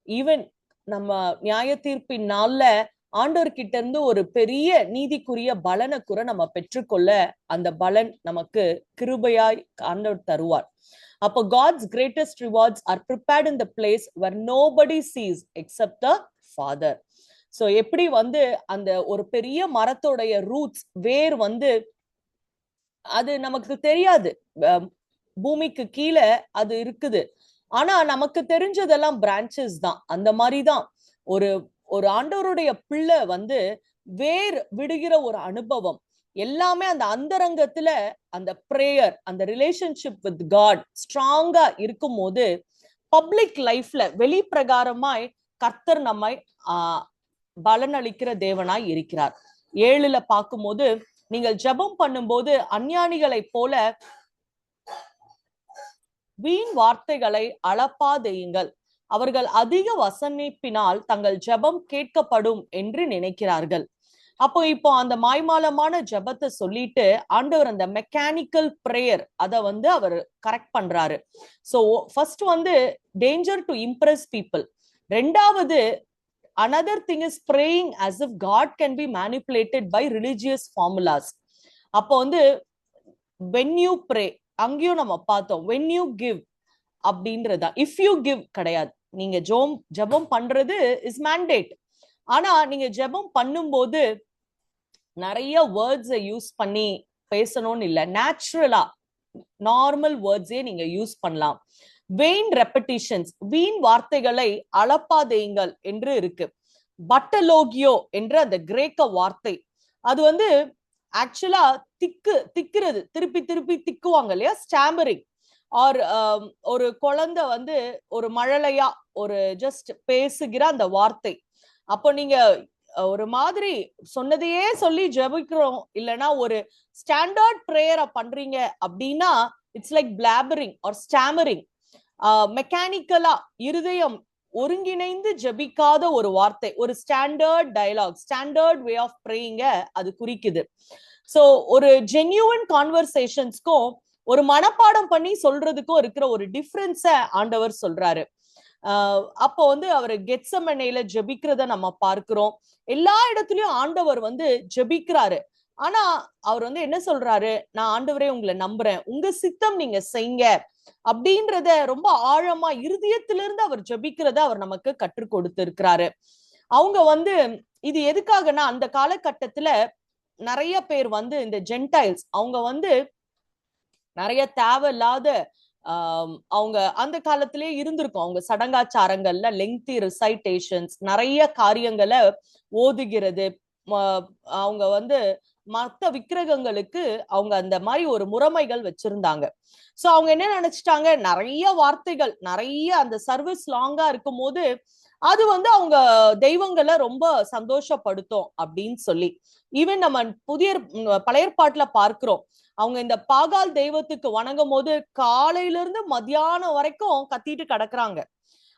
A: ஈவன் நம்ம நியாய தீர்ப்பின் நாள்ல ஆண்டவர்கிட்ட இருந்து ஒரு பெரிய நீதிக்குரிய பலனை கூட நம்ம பெற்றுக்கொள்ள அந்த பலன் நமக்கு கிருபையாய் ஆண்டவர் தருவார். அப்போ God's greatest rewards are prepared in the place where nobody sees except the Father. So எப்படி வந்து அந்த ஒரு பெரிய மரத்தோடைய ரூட்ஸ் வேர் வந்து அது நமக்கு தெரியாது, பூமிக்கு கீழே அது இருக்குது, ஆனா நமக்கு தெரிஞ்சதெல்லாம் பிரான்ச்சஸ் தான். அந்த மாதிரிதான் ஒரு ஒரு ஆண்டவருடைய பிள்ளை வந்து வேர் விடுகிற ஒரு அனுபவம் எல்லாமே அந்த அந்தரங்கத்துல அந்த பிரேயர், அந்த ரிலேஷன்ஷிப் வித் காட் ஸ்ட்ராங்கா இருக்கும் போது பப்ளிக் லைஃப்ல வெளிப்பிரகாரமாய் கர்த்தர் நம்மை பலனளிக்கிற தேவனாய் இருக்கிறார். 7ல பார்க்கும்போது, நீங்கள் ஜெபம் பண்ணும்போது அஞ்ஞானிகளை போல வீண் வார்த்தைகளை அளப்பாதேயுங்கள், அவர்கள் அதிக வசனிப்பினால் தங்கள் ஜெபம் கேட்கப்படும் என்று நினைக்கிறார்கள். இப்போ அந்த மாய்மாலமான ஜெபத்தை சொல்லிட்டு ஆண்டவர் அந்த மெக்கானிக்கல் பிரேயர் அதை வந்து அவர் கரெக்ட் பண்றாரு. சோ ஃபர்ஸ்ட் வந்து டேஞ்சர் டு இம்ப்ரெஸ் பீப்புள். ரெண்டாவது, another thing is praying as if God can be manipulated by religious formulas. அப்போ வந்து when you pray, அங்கேயும் நம்ம பார்த்தோம் when you give அப்படின்றதா, if you give கிடையாது. நீங்க ஜெபம் பண்றது இஸ் மேண்டேட். ஆனா நீங்க ஜெபம் பண்ணும்போது நிறைய வேர்ட்ஸை யூஸ் பண்ணி பேசணும்னு இல்லை, நேச்சுரலா நார்மல் வேர்ட்ஸே நீங்க யூஸ் பண்ணலாம். வெயின் ரெப்படிஷன்ஸ், வீண் வார்த்தைகளை அளப்பாதேயுங்கள் என்று இருக்கு. பட்டலோகியோ என்ற அந்த கிரேக்க வார்த்தை, அது வந்து ஆக்சுவலா திக்குறது, திருப்பி திருப்பி திக்குவாங்க இல்லையா, ஸ்டாமரிங். ஆர் ஒரு குழந்தை வந்து ஒரு மழலையா ஒரு ஜஸ்ட் பேசுகிற அந்த வார்த்தை. அப்போ நீங்க ஒரு மாதிரி சொன்னதையே சொல்லி ஜெபிக்கிறோம், இல்லைன்னா ஒரு ஸ்டாண்டர்ட் பிரேயரை பண்றீங்க அப்படின்னா it's like blabbering or stammering. மெக்கானிக்கலா இருதயம் ஒருங்கிணைந்து ஜெபிக்காத ஒரு வார்த்தை, ஒரு standard dialogue, standard way of பிரேயிங்க அது குறிக்குது. சோ ஒரு ஜென்யூன் கான்வர்சேஷன்ஸ்க்கும் ஒரு மனப்பாடம் பண்ணி சொல்றதுக்கும் இருக்கிற ஒரு டிஃபரன்ஸ ஆண்டவர் சொல்றாரு. அப்போ வந்து அவர் கெத்செமனேல ஜெபிக்கிறத நம்ம பார்க்கிறோம். எல்லா இடத்துலயும் ஆண்டவர் வந்து ஜெபிக்கிறாரு. ஆனா அவர் வந்து என்ன சொல்றாரு, நான் ஆண்டவரே உங்களை நம்புறேன், உங்க சித்தம் நீங்க செய்யுங்க அப்படின்றத ரொம்ப ஆழமா இருதயத்திலிருந்து அவர் ஜெபிக்கிறத அவர் நமக்கு கற்றுக் கொடுத்து இருக்கிறாரு. அவங்க வந்து இது எதுக்காகனா, அந்த காலகட்டத்துல நிறைய பேர் வந்து இந்த ஜென்டைல்ஸ் அவங்க வந்து நிறைய தேவையில்லாத அவங்க அந்த காலத்திலே இருந்திருக்கும். அவங்க சடங்காச்சாரங்கள்ல லெங்தி ரிசைட்டேஷன்ஸ், நிறைய காரியங்களை ஓதுகிறது. அவங்க வந்து மத்த விக்கிரகங்களுக்கு அவங்க அந்த மாதிரி ஒரு முறைமைகள் வச்சிருந்தாங்க. சோ அவங்க என்ன நினைச்சிட்டாங்க, நிறைய வார்த்தைகள், நிறைய அந்த சர்வீஸ் லாங்கா இருக்கும் போது அது வந்து அவங்க தெய்வங்களை ரொம்ப சந்தோஷப்படுத்தும் அப்படின்னு சொல்லி. ஈவன் நம்ம பழைய ஏற்பாட்டுல பார்க்கிறோம், அவங்க இந்த பாகால் தெய்வத்துக்கு வணங்கும் போது காலையில இருந்து மத்தியானம் வரைக்கும் கத்திட்டு கிடக்குறாங்க.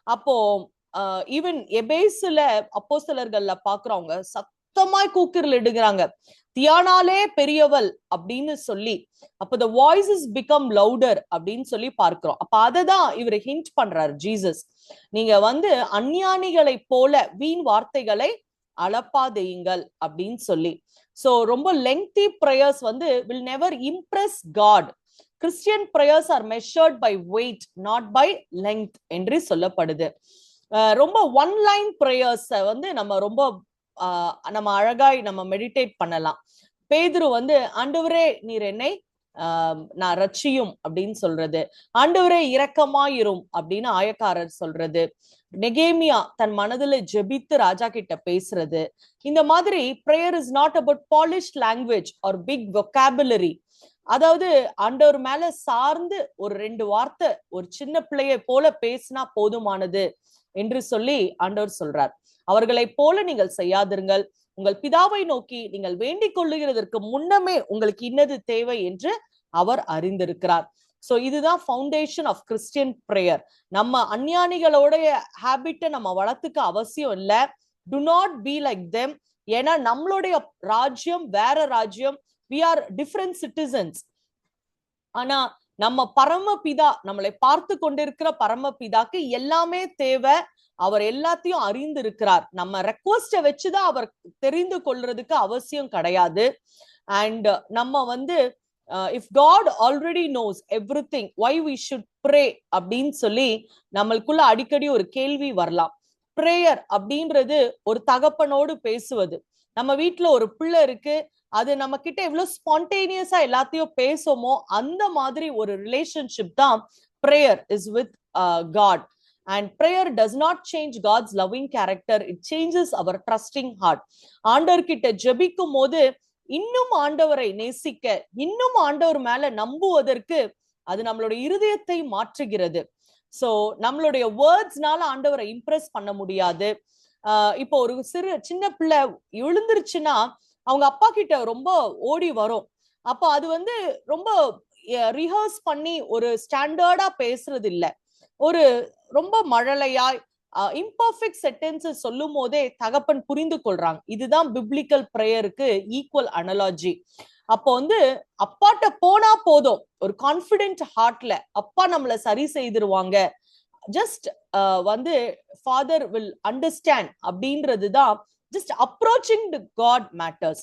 A: அப்போ ஈவன் எபேசுல அப்போஸ்தலர்கள்ல பாக்குறவங்க சத்தமாய் கூக்குரல் இடுகிறாங்க, தியானாலே பெரியவள் அப்படின்னு சொல்லி. அப்போ the voices become louder அப்படின்னு சொல்லி பார்க்கிறோம். அப்ப அததான் இவர் ஹிண்ட் பண்றாரு ஜீசஸ், நீங்க வந்து அஞ்ஞானிகளை போல வீண் வார்த்தைகளை அளப்பாதேயுங்கள் அப்படின்னு சொல்லி. சோ ரொம்ப லெங்தி பிரேயர்ஸ் வந்து will never impress God. Christian prayers are measured by weight, not by length என்று சொல்லப்படுது. ரொம்ப ஒன் லைன் பிரேயர்ஸ் வந்து நம்ம அழகாய் நம்ம மெடிடேட் பண்ணலாம். பேதுரு வந்து ஆண்டவரே நீர் என்னை நான் ரட்சியும் அப்படின்னு சொல்றது, ஆண்டவரே இரக்கமாயிரும் அப்படின்னு ஆயக்காரர் சொல்றது, நெகேமியா தன் மனதுல ஜெபித்து ராஜா கிட்ட பேசுறது. இந்த மாதிரி prayer is not about polished language or big vocabulary. அதாவது ஆண்டவர் மேல சார்ந்து ஒரு 2 வார்த்தை ஒரு சின்ன பிள்ளையை போல பேசினா போதுமானது என்று சொல்லி ஆண்டவர் சொல்றார். அவர்களை போல நீங்கள் செய்யாதிருங்கள், உங்கள் பிதாவை நோக்கி நீங்கள் வேண்டிக் கொள்ளுகிறதற்கு முன்னமே உங்களுக்கு இன்னது தேவை என்று அவர் அறிந்திருக்கிறார். சோ இதுதான் ஃபவுண்டேஷன் ஆஃப் கிறிஸ்டியன் பிரேயர். நம்ம அஞ்ஞானிகளோடைய ஹேபிட்டை நம்ம வளர்த்துக்க அவசியம் இல்ல. To not be like them. ஏன்னா நம்மளுடைய ராஜ்யம் வேற ராஜ்யம், we are different citizens. ஆனா நம்ம பரமபிதா, நம்மளை பார்த்து கொண்டிருக்கிற பரமபிதாக்கு எல்லாமே தேவை. அவர் எல்லாத்தையும் அறிந்து இருக்கிறார். நம்ம ரெக்வஸ்ட வச்சுதான் அவர் தெரிந்து கொள்றதுக்கு அவசியம் கிடையாது. அண்ட் நம்ம வந்து if God already knows everything, why we should pray அப்படின்னு சொல்லி நம்மளுக்குள்ள அடிக்கடி ஒரு கேள்வி வரலாம். பிரேயர் அப்படின்றது ஒரு தகப்பனோடு பேசுவது. நம்ம வீட்டுல ஒரு பிள்ளை இருக்கு, அது நம்ம கிட்ட எவ்வளவு ஸ்பான்டேனியஸா எல்லாத்தையும் பேசுமோ அந்த மாதிரி ஒரு ரிலேஷன்ஷிப் தான் prayer is with God. And prayer does not change God's loving character, it changes our trusting heart. ஆண்டவர் கிட்ட ஜெபிக்கும் போது இன்னும் ஆண்டவரை நேசிக்க, இன்னும் ஆண்டவர் மேல நம்புவதற்கு அது நம்மளுடைய இருதயத்தை மாற்றுகிறது. சோ நம்மளுடைய வேர்ட்ஸ்னால ஆண்டவரை இம்ப்ரெஸ் பண்ண முடியாது. இப்போ ஒரு சின்ன பிள்ளை விழுந்துருச்சுன்னா அவங்க அப்பா கிட்ட ரொம்ப ஓடி வரும். அப்போ அது வந்து ரொம்ப ரிஹர்ஸ் பண்ணி ஒரு ஸ்டாண்டர்டா பேசுறது இல்ல, ஒரு ரொம்ப மழலையாய் இம்பர்ஃபெக்ட் சென்டென்சஸ் சொல்லும் போதே தகப்பன் புரிந்து கொள்றாங்க. இதுதான் பிப்ளிக்கல் பிரேயருக்கு ஈக்குவல் அனாலஜி. அப்போ வந்து அப்பாட்ட போனா போதும், ஒரு கான்பிடென்ட் ஹார்ட்ல அப்பா நம்மள சரி செய்திருவாங்க, ஜஸ்ட் வந்து ஃபாதர் வில் அண்டர்ஸ்டாண்ட் அப்படின்றதுதான். Just approaching to God matters.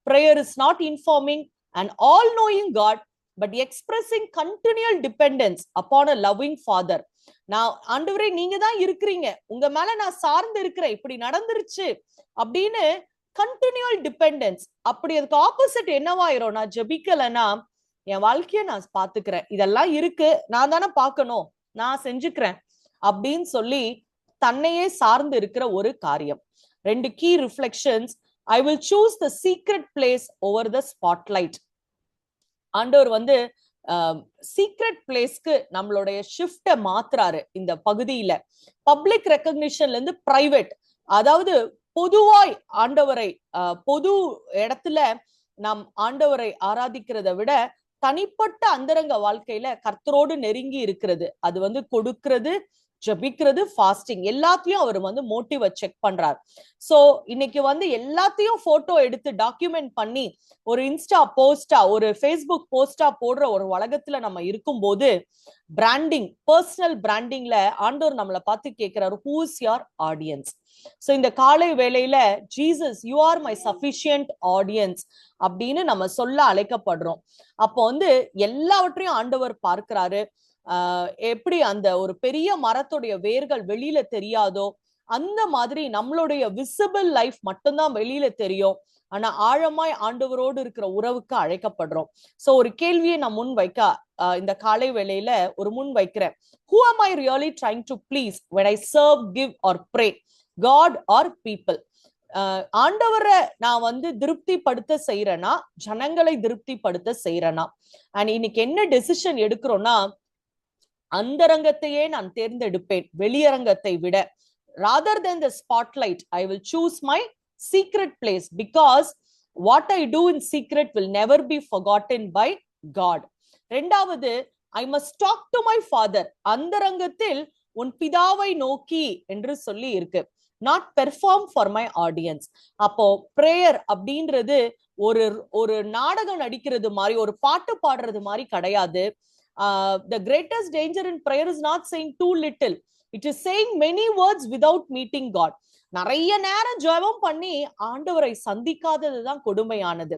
A: Prayer is not informing and all knowing God, but expressing continual dependence upon a loving father. நான் ஆண்டவரே நீங்க தான் இருக்கிறீங்க, உங்க மேல நான் சார்ந்து இருக்கிறேன், இப்படி நடந்துருச்சு அப்படின்னு கண்டினியூல் டிபெண்டன்ஸ். அப்படி அதுக்கு ஆப்போசிட் என்னவாயிரும், நான் ஜெபிக்கலன்னா என் வாழ்க்கைய நான் பாத்துக்கிறேன், இதெல்லாம் இருக்கு, நான் தானே பார்க்கணும், நான் செஞ்சுக்கிறேன் அப்படின்னு சொல்லி தன்னையே சார்ந்து இருக்கிற ஒரு காரியம். 2 key reflections. I will choose the secret place over the spotlight. ஆண்டவர் வந்து சீக்ரெட் பிளேஸ்க்கு நம்மளுடைய ஷிஃப்ட மாத்துறாரு இந்த பகுதியில. பப்ளிக் ரெகக்னிஷன்ல இருந்து பிரைவேட், அதாவது பொதுவாய் ஆண்டவரை பொது இடத்துல நாம் ஆண்டவரை ஆராதிக்கிறத விட தனிப்பட்ட அந்தரங்க வாழ்க்கையில கர்த்தரோடு நெருங்கி இருக்கிறது, அது வந்து கொடுக்கிறது, ஜபிக்கிறது, ஃபாஸ்டிங், எல்லாத்தையும் அவர் வந்து மோட்டிவ செக் பண்றார். சோ இன்னைக்கு வந்து எல்லாத்தையும் போட்டோ எடுத்து டாக்குமெண்ட் பண்ணி ஒரு இன்ஸ்டா போஸ்டா, ஒரு ஃபேஸ்புக் போஸ்டா போடுற ஒரு உலகத்துல நம்ம இருக்கும்போது பிராண்டிங், பர்சனல் பிராண்டிங்ல ஆண்டவர் நம்மளை பார்த்து கேட்கிறாரு, who is your audience? So இந்த காலை வேளையில Jesus you are my sufficient audience அப்படின்னு நம்ம சொல்ல அழைக்கப்படுறோம். அப்போ வந்து எல்லாவற்றையும் ஆண்டவர் பார்க்கிறாரு. எப்படி அந்த ஒரு பெரிய மரத்துடைய வேர்கள் வெளியில தெரியாதோ அந்த மாதிரி நம்மளுடைய விசிபிள் லைஃப் மட்டும்தான் வெளியில தெரியும், ஆனா ஆழமாய் ஆண்டவரோடு இருக்கிற உறவுக்கு அழைக்கப்படுறோம். சோ ஒரு கேள்வியை நான் முன் வைக்க இந்த காலை வேளையில ஒரு முன் வைக்கிறேன். Who am I really trying to please when I serve, give or pray? God or people? ஆண்டவரை நான் வந்து திருப்திப்படுத்த செய்யறேனா, ஜனங்களை திருப்திப்படுத்த செய்யறேனா? அண்ட் இன்னைக்கு என்ன டெசிஷன் எடுக்கிறோம்னா, அந்தரங்கத்தையே நான் தேர்ந்தெடுப்பேன் வெளியரங்கத்தை விட. rather than the spotlight, I will choose my secret place, because what I do in secret will never be forgotten by God. ரெண்டாவது, I must talk to my father. அந்தரங்கத்தில் உன் பிதாவை நோக்கி என்று சொல்லி இருக்கு, not perform for my audience. அப்போ prayer அப்படின்றது ஒரு நாடகம் நடிக்கிறது மாதிரி, ஒரு பாட்டு பாடுறது மாதிரி கிடையாது. The greatest danger in prayer is not saying too little, it is saying many words without meeting God. நிறைய நேரம் ஜெபம் பண்ணி ஆண்டவரை சந்திக்காததுதான் கொடுமையானது.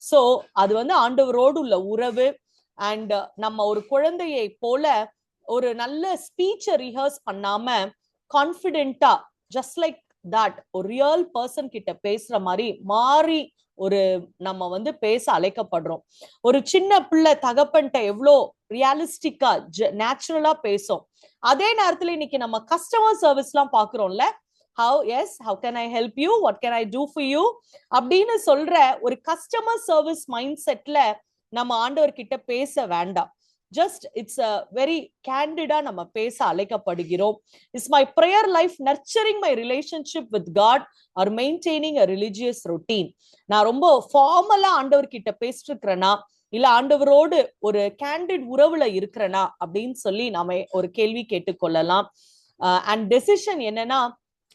A: சோ அது வந்து ஆண்டவரோடு உள்ள உறவு. அண்ட் நம்ம ஒரு குழந்தையை போல ஒரு நல்ல ஸ்பீச்சை ரிஹர்ஸ் பண்ணாம கான்பிடென்ட்டா, ஜஸ்ட் லைக் தட், ஒரு ரியல் பர்சன் கிட்ட பேசுற மாதிரி மாறி ஒரு நம்ம வந்து பேச அழைக்கப்படுறோம். ஒரு சின்ன பிள்ளை தகப்பன்ட்ட எவ்வளோ ரியாலிஸ்டிக்கா நேச்சுரலா பேசும். அதே நேரத்துல இன்னைக்கு நம்ம கஸ்டமர் சர்வீஸ் எல்லாம் பாக்குறோம்ல, how can I help you, what can I do for you அப்படின்னு சொல்ற ஒரு கஸ்டமர் சர்வீஸ் மைண்ட் செட்ல நம்ம ஆண்டவர் கிட்ட பேச வேண்டாம். ஜஸ்ட் இட்ஸ் a very candid-ஆ நம்ம பேச அழைக்கப்படுகிறோம். Is my prayer life nurturing my relationship with God or maintaining a religious routine? நான் ரொம்ப ஃபார்மலா ஆண்டவர் கிட்ட பேசிட்டு இருக்கிறேனா, இல்ல ஆண்டவரோடு ஒரு கேண்டிட் உறவுல இருக்கிறேனா அப்படின்னு சொல்லி நாம ஒரு கேள்வி கேட்டுக்கொள்ளலாம். அண்ட் டெசிஷன் என்னன்னா,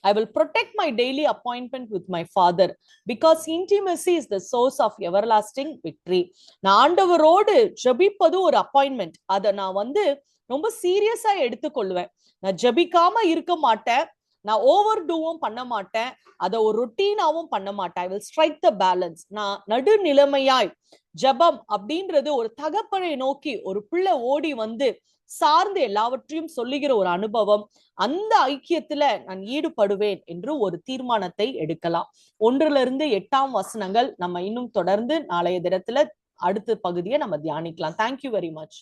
A: I will protect my daily appointment with my father, because intimacy is the source of everlasting victory. நான் ஆண்டவரோடு ஜெபிப்பது ஒரு அப்பாயின்மெண்ட், அதை நான் வந்து ரொம்ப சீரியஸா எடுத்துக்கொள்வேன். நான் ஜெபிக்காம இருக்க மாட்டேன், நான் ஓவர் டூவும் பண்ண மாட்டேன், அதை ஒரு ரொட்டீனாவும் பண்ண மாட்டேன். I will strike the balance. நான் நடுநிலைமையாய் ஜபம் அப்படின்றது ஒரு தகப்பனை நோக்கி ஒரு பிள்ளை ஓடி வந்து சார்ந்து எல்லாவற்றையும் சொல்லுகிற ஒரு அனுபவம். அந்த ஐக்கியத்துல நான் ஈடுபடுவேன் என்று ஒரு தீர்மானத்தை எடுக்கலாம். 1-8 வசனங்கள் நம்ம இன்னும் தொடர்ந்து நாளைய தினத்துல அடுத்த பகுதியை நம்ம தியானிக்கலாம். Thank you very much.